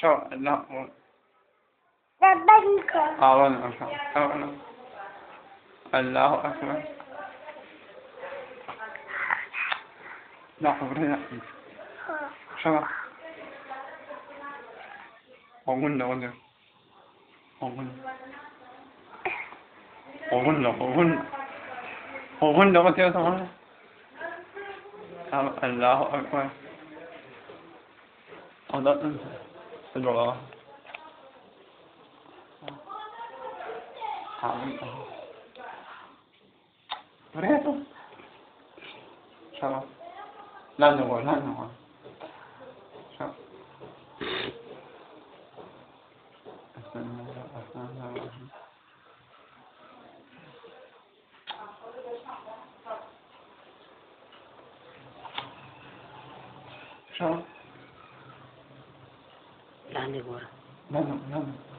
شو لا لبيك أولا أولا الله أكبر لا خبرنا شو أقول أقول أقول أقول الله أكبر الله الله Preto. Ciao. L'anno vuoi. Ciao. Ciao. L'anno buono. L'anno.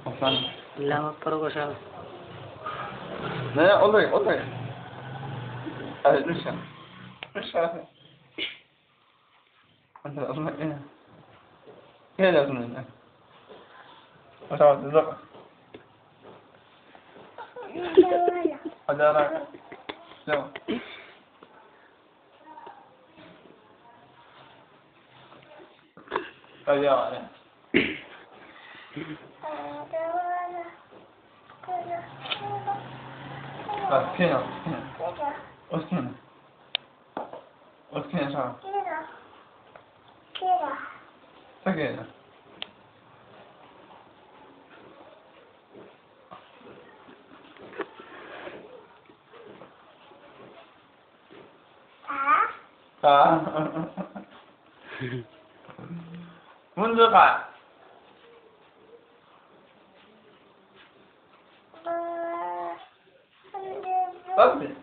Offline. Lama però ciao. لا والله لسه انت اصلا ايه لازم لنا وصار تزق هذا شو ايوه بس كده وسكينة شو سكينة منذ قاع طبي